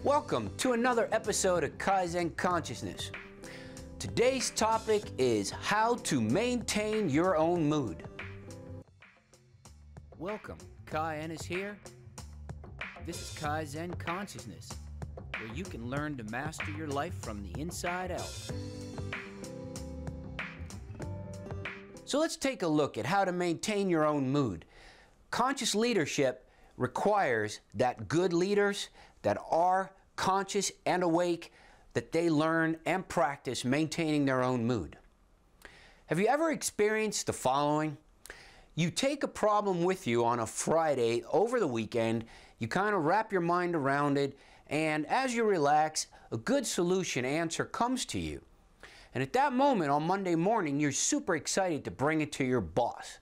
Welcome to another episode of Kai-Zen Consciousness. Today's topic is how to maintain your own mood. Welcome, Kai-Zen is here. This is Kai-Zen Consciousness, where you can learn to master your life from the inside out. So let's take a look at how to maintain your own mood. Conscious leadership requires that good leaders that are conscious and awake, that they learn and practice maintaining their own mood. Have you ever experienced the following? You take a problem with you on a Friday over the weekend, you kind of wrap your mind around it, and as you relax, a good solution answer comes to you. And at that moment on Monday morning, you're super excited to bring it to your boss.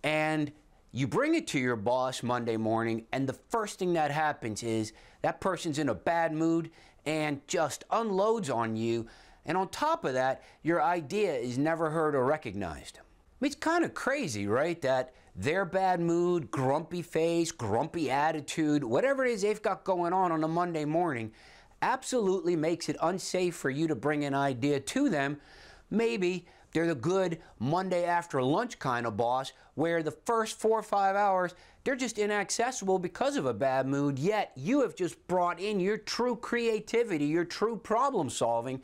And you bring it to your boss Monday morning, and the first thing that happens is that person's in a bad mood and just unloads on you. And on top of that, your idea is never heard or recognized. I mean, it's kind of crazy, right? That their bad mood, grumpy face, grumpy attitude, whatever it is they've got going on a Monday morning, absolutely makes it unsafe for you to bring an idea to them. Maybe they're the good Monday after lunch kind of boss where the first 4 or 5 hours, they're just inaccessible because of a bad mood, yet you have just brought in your true creativity, your true problem solving.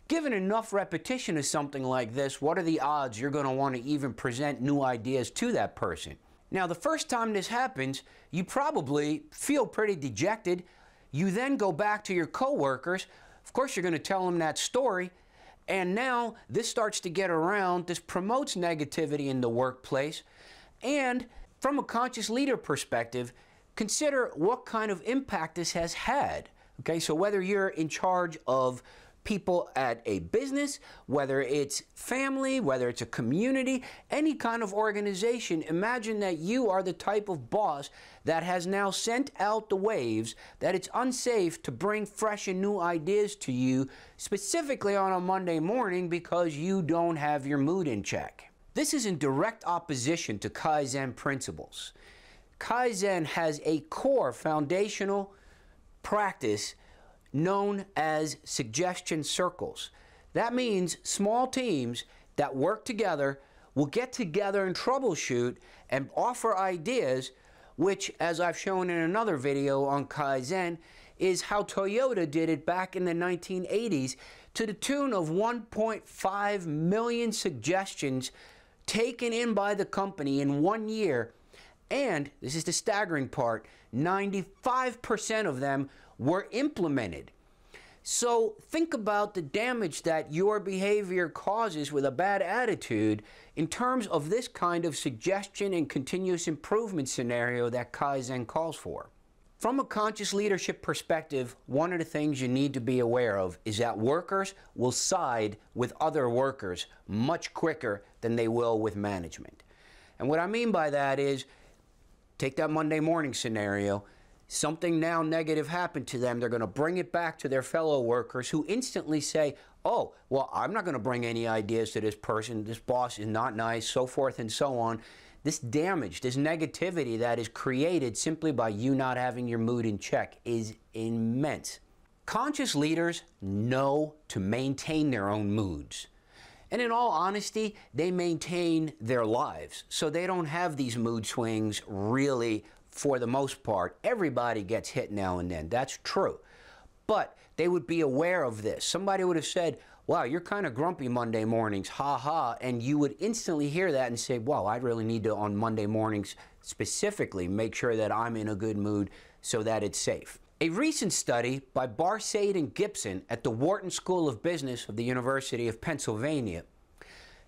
Given enough repetition of something like this, what are the odds you're going to want to even present new ideas to that person? Now, the first time this happens, you probably feel pretty dejected. You then go back to your coworkers. Of course, you're going to tell them that story. And now this starts to get around. This promotes negativity in the workplace. And from a conscious leader perspective, consider what kind of impact this has had. Okay, so whether you're in charge of people at a business, whether it's family, whether it's a community, any kind of organization, imagine that you are the type of boss that has now sent out the waves that it's unsafe to bring fresh and new ideas to you, specifically on a Monday morning because you don't have your mood in check. This is in direct opposition to Kaizen principles. Kaizen has a core foundational practice known as suggestion circles. That means small teams that work together will get together and troubleshoot and offer ideas, which, as I've shown in another video on Kaizen, is how Toyota did it back in the 1980s to the tune of 1.5 million suggestions taken in by the company in 1 year. And, this is the staggering part, 95% of them were implemented. So think about the damage that your behavior causes with a bad attitude in terms of this kind of suggestion and continuous improvement scenario that Kaizen calls for. From a conscious leadership perspective, one of the things you need to be aware of is that workers will side with other workers much quicker than they will with management. And what I mean by that is, take that Monday morning scenario. Something now negative happened to them. They're going to bring it back to their fellow workers who instantly say, oh, well, I'm not going to bring any ideas to this person. This boss is not nice, so forth and so on. This damage, this negativity that is created simply by you not having your mood in check is immense. Conscious leaders know to maintain their own moods. And in all honesty, they maintain their lives. So they don't have these mood swings really for the most part. Everybody gets hit now and then. That's true. But they would be aware of this. Somebody would have said, wow, you're kind of grumpy Monday mornings, ha ha. And you would instantly hear that and say, wow, I really need to, on Monday mornings specifically, make sure that I'm in a good mood so that it's safe. A recent study by Barsade and Gibson at the Wharton School of Business of the University of Pennsylvania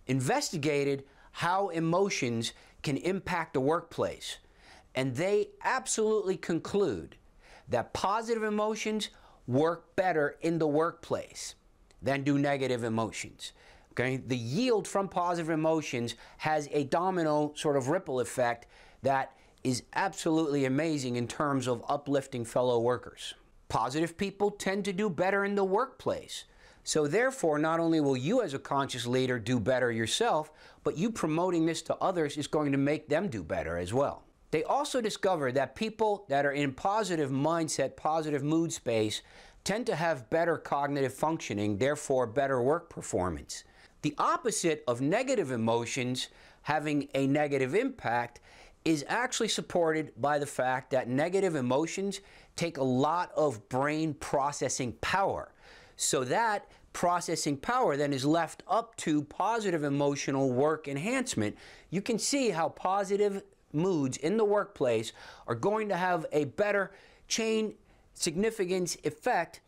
investigated how emotions can impact the workplace. And they absolutely conclude that positive emotions work better in the workplace than do negative emotions. Okay? The yield from positive emotions has a domino sort of ripple effect that is absolutely amazing in terms of uplifting fellow workers. Positive people tend to do better in the workplace. So therefore, not only will you as a conscious leader do better yourself, but you promoting this to others is going to make them do better as well. They also discovered that people that are in positive mindset, positive mood space, tend to have better cognitive functioning, therefore better work performance. The opposite of negative emotions having a negative impact is actually supported by the fact that negative emotions take a lot of brain processing power. So that processing power then is left up to positive emotional work enhancement. You can see how positive moods in the workplace are going to have a better chain significance effect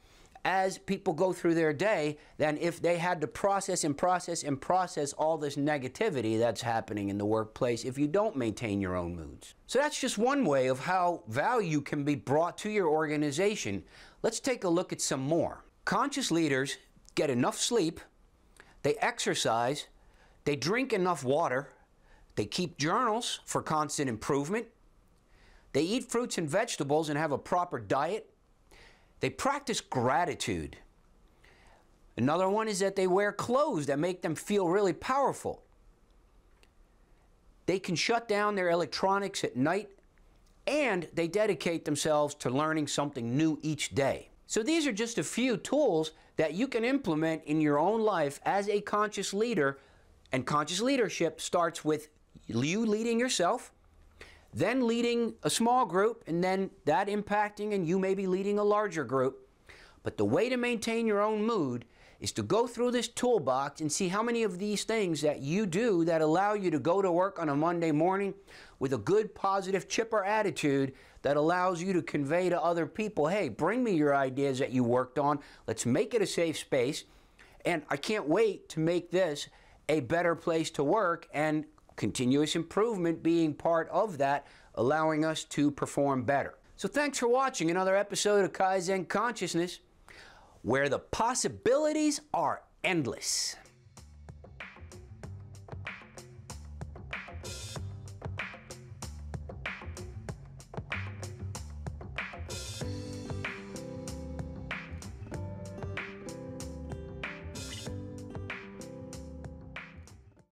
as people go through their day than if they had to process and process and process all this negativity that's happening in the workplace if you don't maintain your own moods. So that's just one way of how value can be brought to your organization. Let's take a look at some more. Conscious leaders get enough sleep, they exercise, they drink enough water, they keep journals for constant improvement, they eat fruits and vegetables and have a proper diet, they practice gratitude. Another one is that they wear clothes that make them feel really powerful. They can shut down their electronics at night, and they dedicate themselves to learning something new each day. So these are just a few tools that you can implement in your own life as a conscious leader, and conscious leadership starts with you leading yourself, then leading a small group, and then that impacting and you maybe leading a larger group. But the way to maintain your own mood is to go through this toolbox and see how many of these things that you do that allow you to go to work on a Monday morning with a good, positive, chipper attitude that allows you to convey to other people, hey, bring me your ideas that you worked on. Let's make it a safe space. And I can't wait to make this a better place to work, and continuous improvement being part of that, allowing us to perform better. So thanks for watching another episode of Kai-Zen Consciousness, where the possibilities are endless.